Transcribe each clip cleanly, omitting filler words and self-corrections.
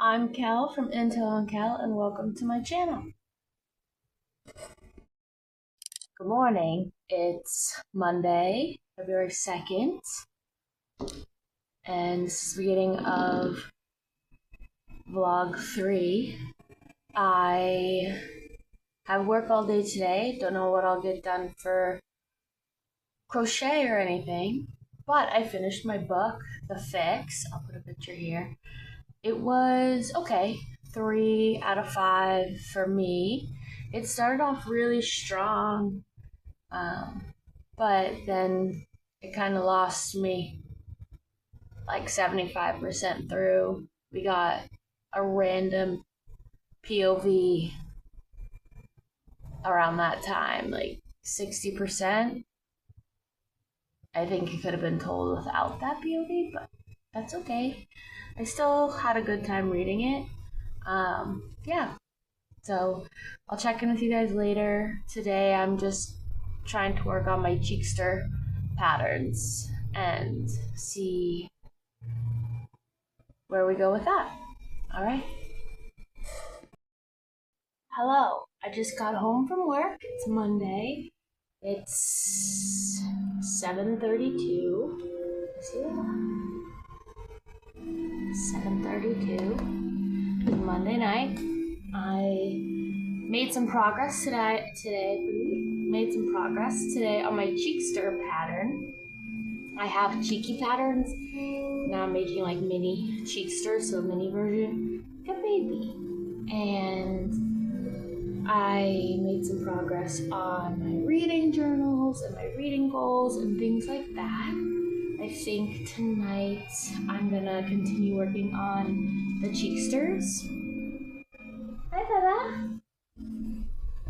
I'm Cal from Intel on Cal, and welcome to my channel. Good morning. It's Monday, February 2nd, and this is the beginning of vlog 3. I have work all day today. Don't know what I'll get done for crochet or anything, but I finished my book, The Fix. I'll put a picture here. It was okay, 3 out of 5 for me. It started off really strong, but then it kind of lost me like 75% through. We got a random POV around that time, like 60%. I think it could have been told without that POV, but that's okay. I still had a good time reading it. Yeah, so I'll check in with you guys later. Today I'm just trying to work on my Cheekster patterns and see where we go with that. All right. Hello, I just got home from work. It's Monday. It's 7:32. See that? 7:32. It's Monday night. I made some progress today. Made some progress today on my Cheekster pattern. I have cheeky patterns. Now I'm making like mini Cheekster, so a mini version, like a baby. And I made some progress on my reading journals and my reading goals and things like that. I think tonight I'm gonna continue working on the Cheeksters. Hi, Bella.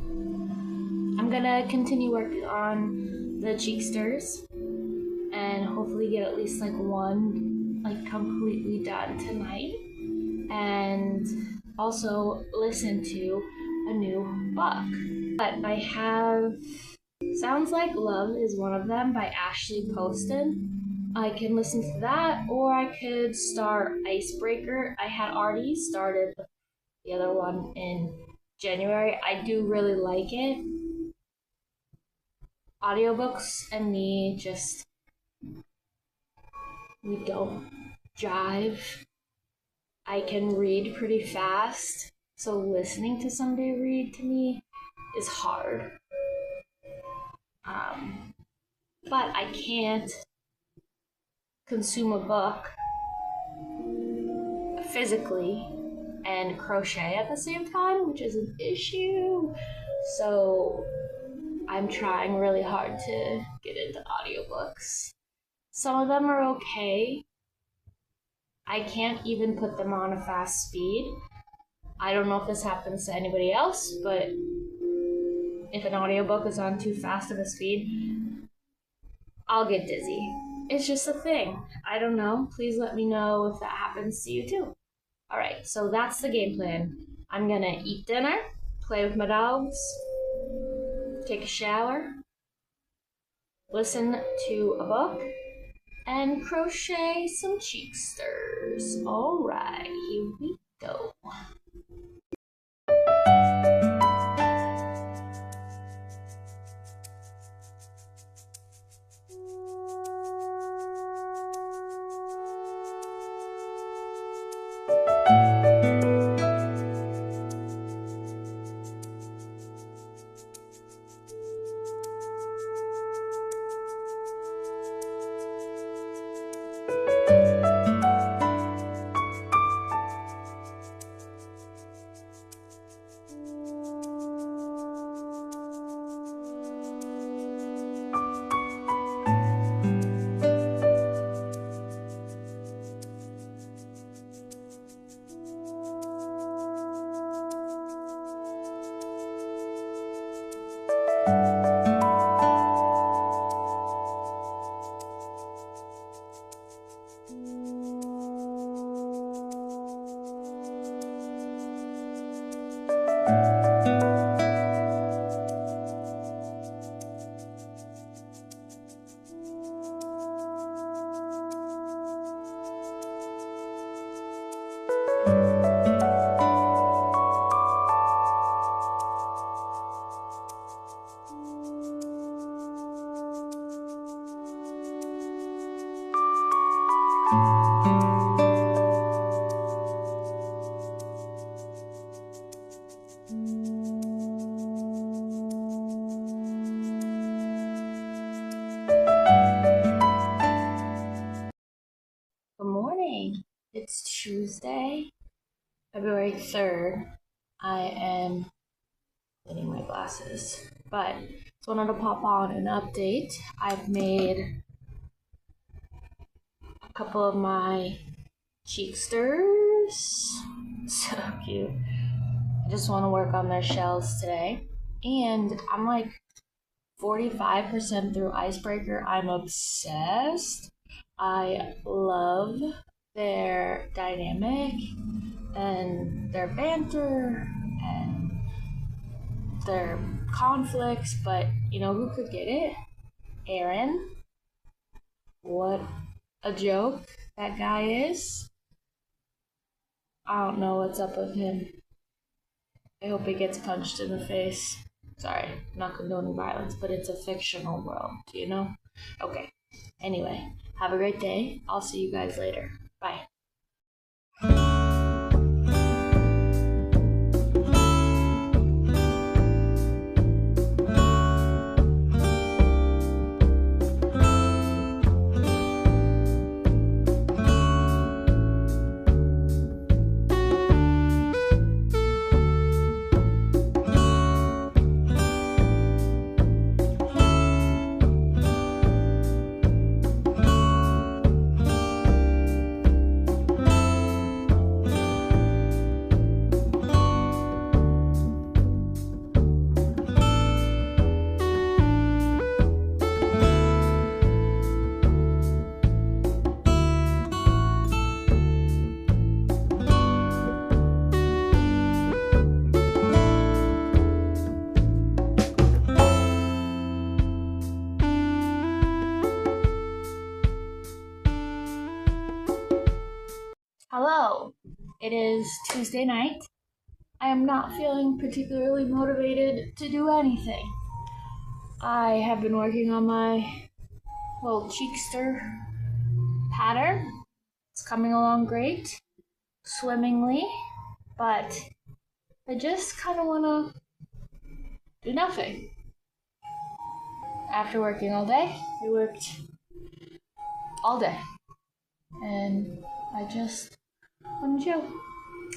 I'm gonna continue working on the Cheeksters and hopefully get at least like one like completely done tonight, and also listen to a new book. But I have Sounds Like Love is one of them by Ashley Poston. I can listen to that, or I could start Icebreaker. I had already started the other one in January. I do really like it. Audiobooks and me we don't jive. I can read pretty fast, so listening to somebody read to me is hard. But I can't consume a book physically and crochet at the same time, which is an issue. So I'm trying really hard to get into audiobooks. Some of them are okay. I can't even put them on a fast speed. I don't know if this happens to anybody else, but if an audiobook is on too fast of a speed, I'll get dizzy. It's just a thing. I don't know. Please let me know if that happens to you too. All right, so that's the game plan. I'm gonna eat dinner, play with my dogs, take a shower, listen to a book, and crochet some Cheeksters. All right, here we go. Good morning. It's Tuesday, February 3rd. I am getting my glasses, but just wanted to pop on an update. I've made a couple of my cheeksters. So cute. I just want to work on their shells today. And I'm like 45% through Icebreaker. I'm obsessed. I love their dynamic and their banter and their conflicts, but you know who could get it? Aaron. What a joke that guy is. I don't know what's up with him. I hope he gets punched in the face. Sorry, I'm not condoning violence, but it's a fictional world, do you know? Okay. Anyway, have a great day. I'll see you guys later. Bye. Hello, it is Tuesday night. I am not feeling particularly motivated to do anything. I have been working on my little cheekster pattern. It's coming along great, swimmingly, but I just kind of want to do nothing. After working all day, I worked all day, and I just want to chill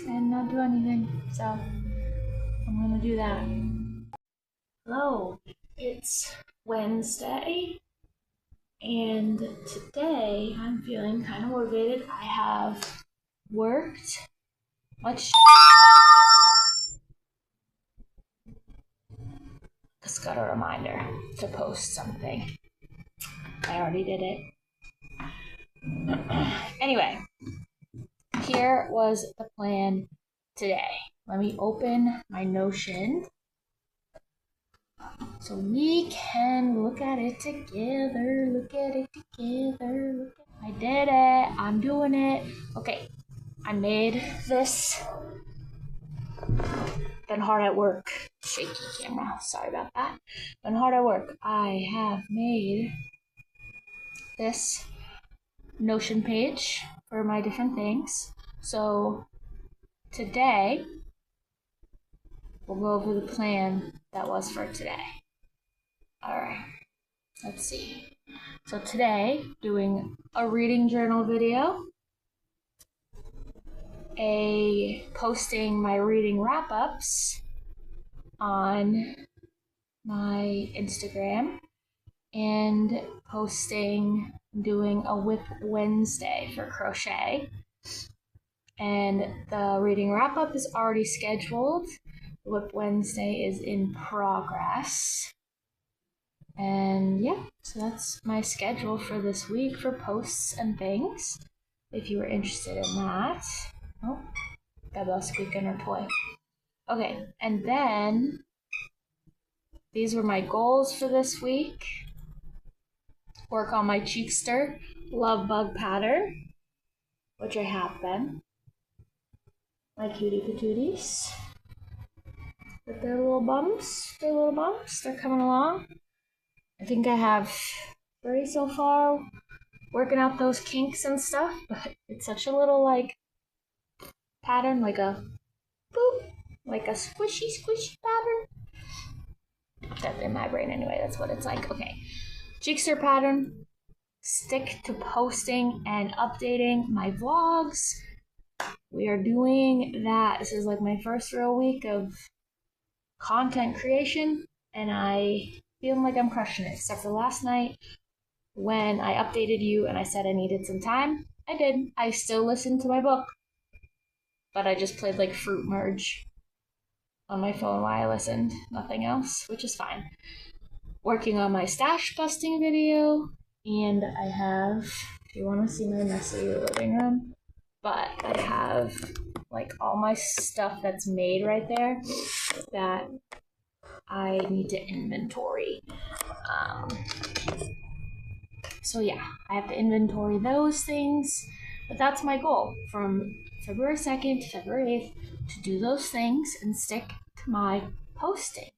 and not do anything, so I'm gonna do that. Hello, it's Wednesday, and today I'm feeling kind of motivated. I have worked much. Just got a reminder to post something. I already did it. Anyway, here was the plan today. Let me open my Notion so we can look at it together. I did it. I'm doing it. Okay, I made this. Been hard at work. Shaky camera. Sorry about that. Been hard at work. I have made this Notion page for my different things. So today we'll go over the plan that was for today. Alright, let's see. So today, doing a reading journal video, posting my reading wrap-ups on my Instagram, and doing a Whip Wednesday for crochet. And the reading wrap-up is already scheduled. The Whip Wednesday is in progress. And yeah, so that's my schedule for this week for posts and things, if you were interested in that. Oh, Bebel's squeaking her toy. Okay, and then these were my goals for this week. Work on my cheekster love bug pattern, which I have been. My cutie patooties with their little bumps. They're coming along. I think I have 3 so far. working out those kinks and stuff, but it's such a little like pattern, like a boop, like a squishy pattern. That's in my brain anyway, that's what it's like. Okay, jigsaw pattern. Stick to posting and updating my vlogs. We are doing that. This is like my first real week of content creation, and I feel like I'm crushing it, except for last night when I updated you and I said I needed some time. I did. I still listened to my book, but I just played like Fruit Merge on my phone while I listened. Nothing else, which is fine. Working on my stash busting video, and I have, if you want to see my messy living room, but I have like all my stuff that's made right there that I need to inventory. So yeah, I have to inventory those things, but that's my goal from February 2nd to February 8th to do those things and stick to my posting.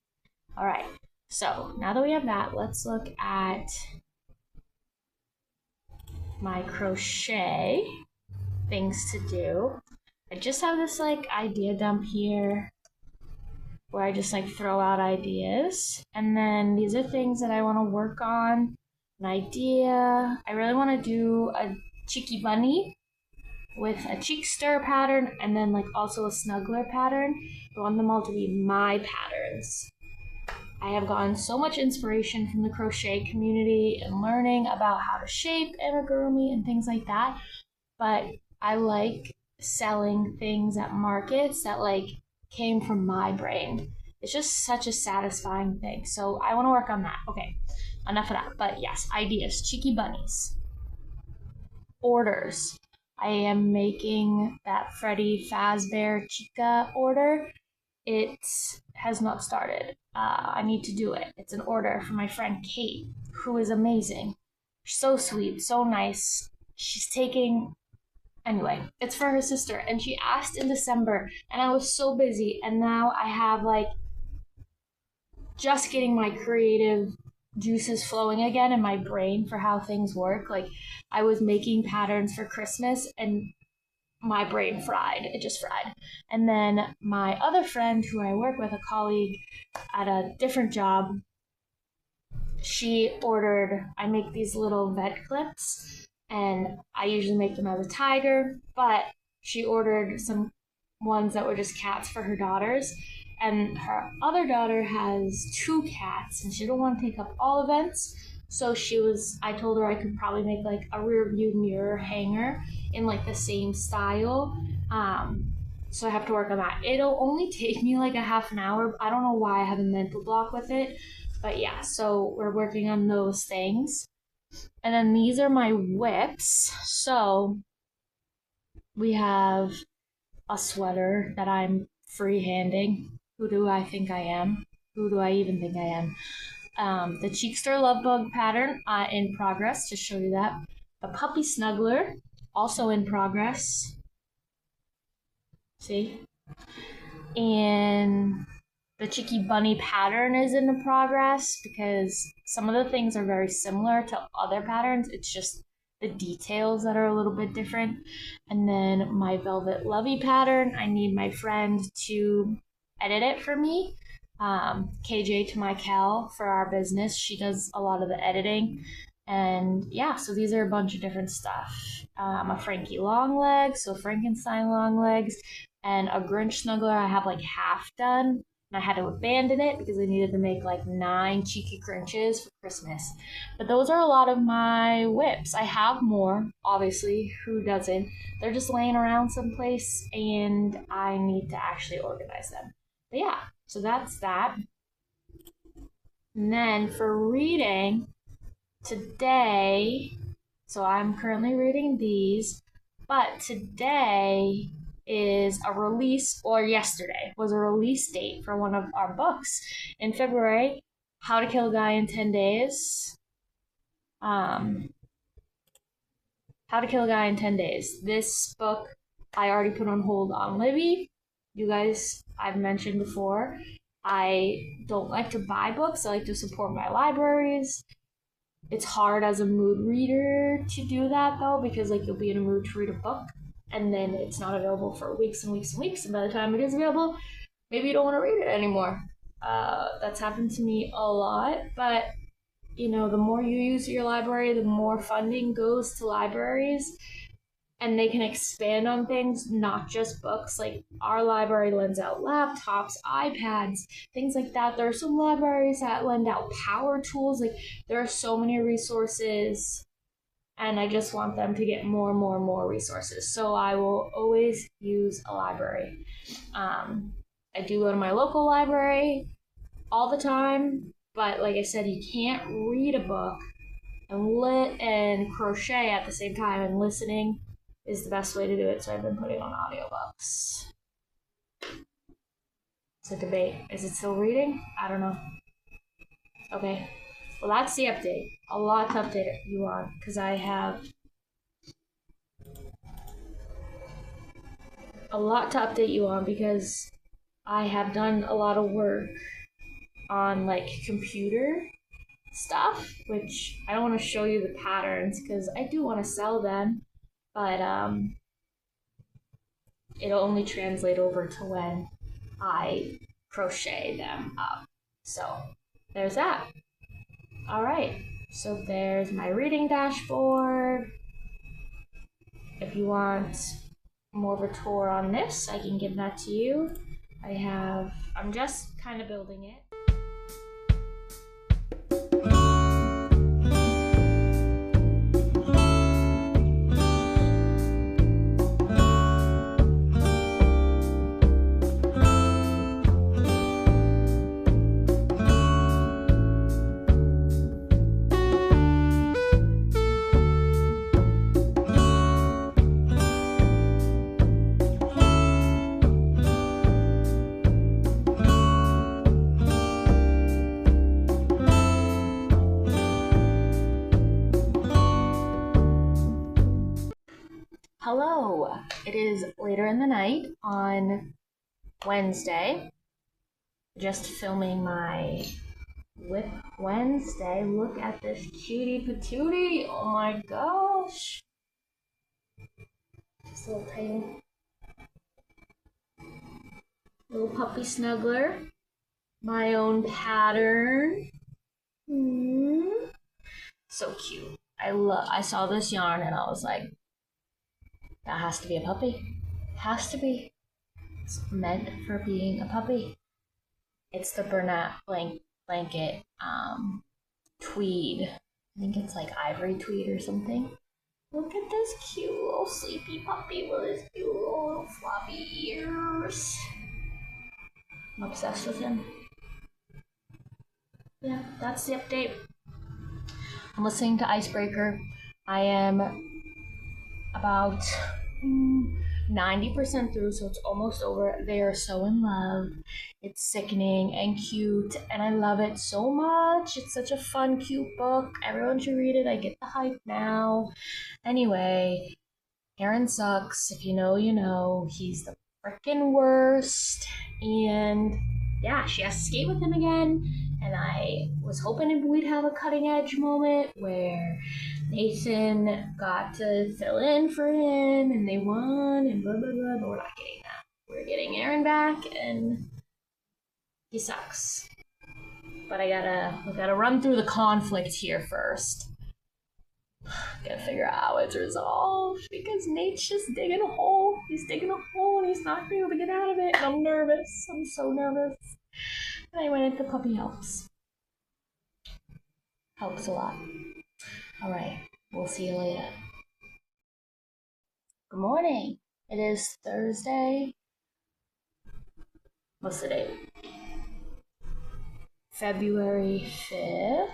All right, so now that we have that, let's look at my crochet things to do. I just have this like idea dump here where I just like throw out ideas, and then these are things that I want to work on. An idea, I really want to do a cheeky bunny with a cheek stir pattern, and then like also a snuggler pattern. I want them all to be my patterns. I have gotten so much inspiration from the crochet community and learning about how to shape amigurumi and things like that, but I like selling things at markets that like came from my brain. It's just such a satisfying thing. So I want to work on that. Okay, enough of that. But yes, ideas, cheeky bunnies, orders. I am making that Freddy Fazbear Chica order. It has not started. I need to do it. It's an order from my friend Kate, who is amazing. So sweet, so nice. She's taking, anyway, it's for her sister, and she asked in December, and I was so busy, and now I have like just getting my creative juices flowing again in my brain for how things work. Like I was making patterns for Christmas and my brain fried. It just fried. And then my other friend who I work with, a colleague at a different job, she ordered, I make these little vet clips and I usually make them as a tiger, but she ordered some ones that were just cats for her daughters. And her other daughter has 2 cats and she didn't want to take up all events. So I told her I could probably make like a rear view mirror hanger in like the same style. So I have to work on that. It'll only take me like a half an hour. I don't know why I have a mental block with it. But yeah, so we're working on those things. And then these are my whips. So we have a sweater that I'm freehanding. Who do I think I am? Who do I even think I am? The Cheekster Love Bug pattern in progress, to show you that. A puppy snuggler, also in progress. See? And the Cheeky Bunny pattern is in progress because some of the things are very similar to other patterns. It's just the details that are a little bit different. And then my Velvet Lovey pattern, I need my friend to edit it for me. KJ to my Cal for our business. She does a lot of the editing. And yeah, so these are a bunch of different stuff. A Frankie long legs, so Frankenstein long legs, and a Grinch snuggler I have like half done. And I had to abandon it because I needed to make like 9 cheeky Grinches for Christmas. But those are a lot of my whips. I have more, obviously. Who doesn't? They're just laying around someplace and I need to actually organize them. But yeah, so that's that. And then for reading, today, so I'm currently reading these, but today is a release, or yesterday was a release date for one of our books in February, How to Kill a Guy in 10 Days. How to Kill a Guy in 10 Days. This book I already put on hold on Libby. You guys, I've mentioned before, I don't like to buy books. I like to support my libraries. It's hard as a mood reader to do that though, because like you'll be in a mood to read a book and then it's not available for weeks and weeks and weeks, and by the time it is available, maybe you don't want to read it anymore. That's happened to me a lot, but you know, the more you use your library, the more funding goes to libraries, and they can expand on things, not just books. Like our library lends out laptops, iPads, things like that. There are some libraries that lend out power tools. Like there are so many resources, and I just want them to get more and more and more resources. So I will always use a library. I do go to my local library all the time, but like I said, you can't read a book and crochet at the same time, and listening is the best way to do it. So I've been putting on audiobooks. It's a debate. Is it still reading? I don't know. Okay. Well, that's the update. A lot to update you on, because I have a lot to update you on, because I have done a lot of work on like computer stuff, which I don't want to show you the patterns because I do want to sell them, but it'll only translate over to when I crochet them up. So there's that. All right, so there's my reading dashboard. If you want more of a tour on this, I can give that to you. I'm just kind of building it. Hello, it is later in the night on Wednesday. Just filming my Whip Wednesday. Look at this cutie patootie. Oh my gosh. Just a little tiny little puppy snuggler. My own pattern. So cute. I saw this yarn and I was like, that has to be a puppy. Has to be. It's meant for being a puppy. It's the Bernat blanket tweed. I think it's like ivory tweed or something. Look at this cute little sleepy puppy with his cute little floppy ears. I'm obsessed with him. Yeah, that's the update. I'm listening to Icebreaker. I am about 90% through, so it's almost over. They are so in love. It's sickening and cute, and I love it so much. It's such a fun, cute book. Everyone should read it. I get the hype now. Anyway, Aaron sucks. If you know, you know. He's the freaking worst. And yeah, she has to skate with him again. And I was hoping we'd have a cutting edge moment where Nathan got to fill in for him and they won and blah blah blah, but we're not getting that. We're getting Aaron back and he sucks. But we gotta run through the conflict here first. Gotta figure out how it's resolved because Nate's just digging a hole. He's digging a hole and he's not gonna be able to get out of it. And I'm nervous. I'm so nervous. Anyway, the puppy helps. Helps a lot. Alright, we'll see you later. Good morning. It is Thursday. What's the date? February 5th.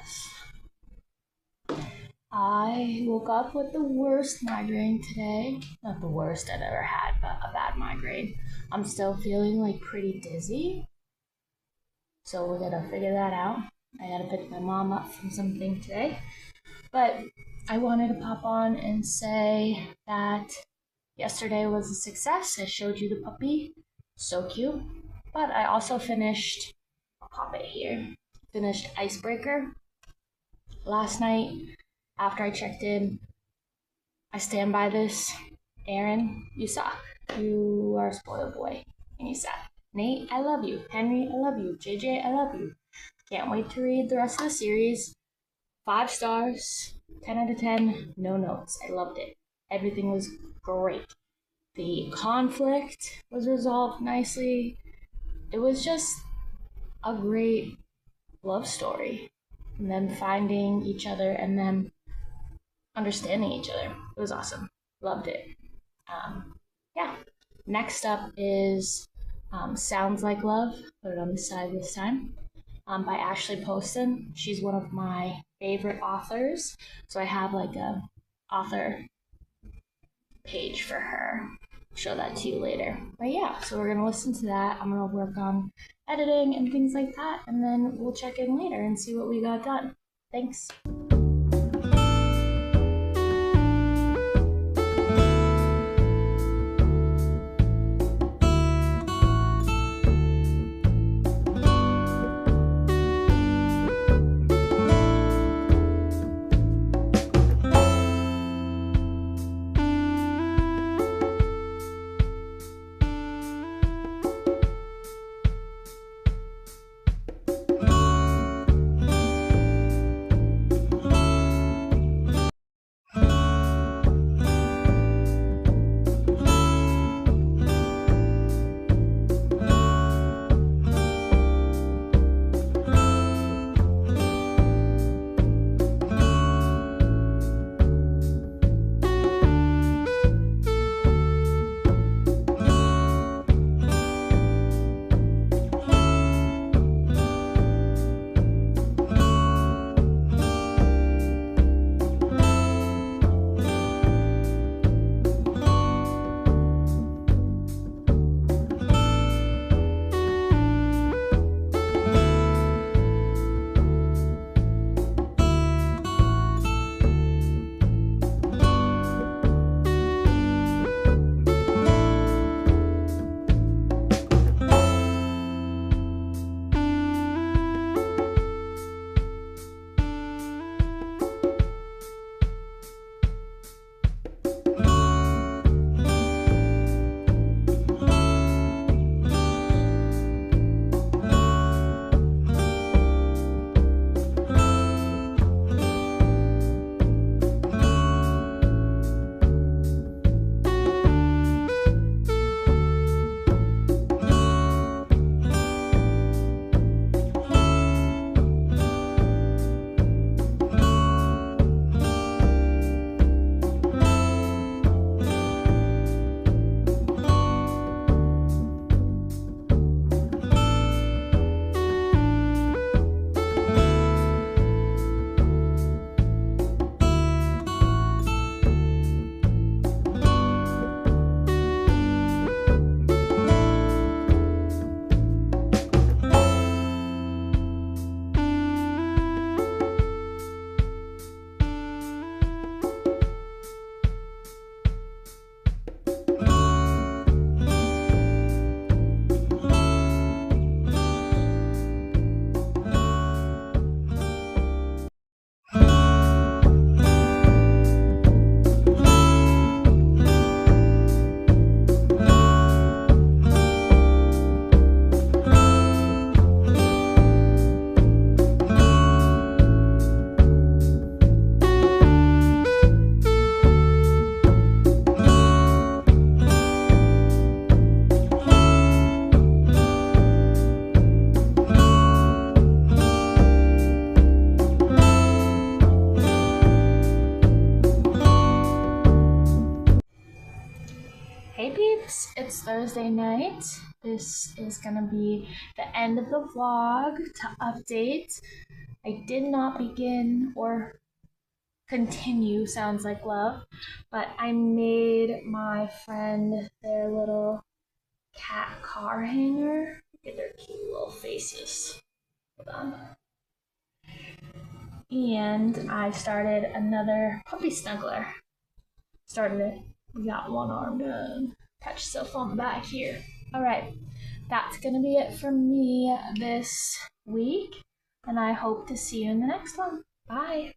I woke up with the worst migraine today. Not the worst I've ever had, but a bad migraine. I'm still feeling like pretty dizzy. So we're gonna figure that out. I gotta pick my mom up from something today. But I wanted to pop on and say that yesterday was a success. I showed you the puppy. So cute. But I also finished, I'll pop it here, finished Icebreaker. last night after I checked in, I stand by this. Aaron, you suck. You are a spoiled boy. And you said, Nate, I love you. Henry, I love you. JJ, I love you. Can't wait to read the rest of the series. 5 stars, 10 out of 10, no notes. I loved it. Everything was great. The conflict was resolved nicely. It was just a great love story. And them finding each other and them understanding each other. It was awesome. Loved it. Yeah. Next up is Sounds Like Love. Put it on the side this time. By Ashley Poston. She's one of my favorite authors. So I have like a author page for her. I'll show that to you later. But yeah, so we're gonna listen to that. I'm gonna work on editing and things like that, and then we'll check in later and see what we got done. Thanks. Hey peeps, it's Thursday night. This is gonna be the end of the vlog. To update, I did not begin or continue Sounds Like Love, but I made my friend their little cat car hanger. Look at their cute little faces. Hold on. And I started another puppy snuggler. Started it. We got one arm done. Pat yourself on the back here. Alright, that's gonna be it from me this week, and I hope to see you in the next one. Bye.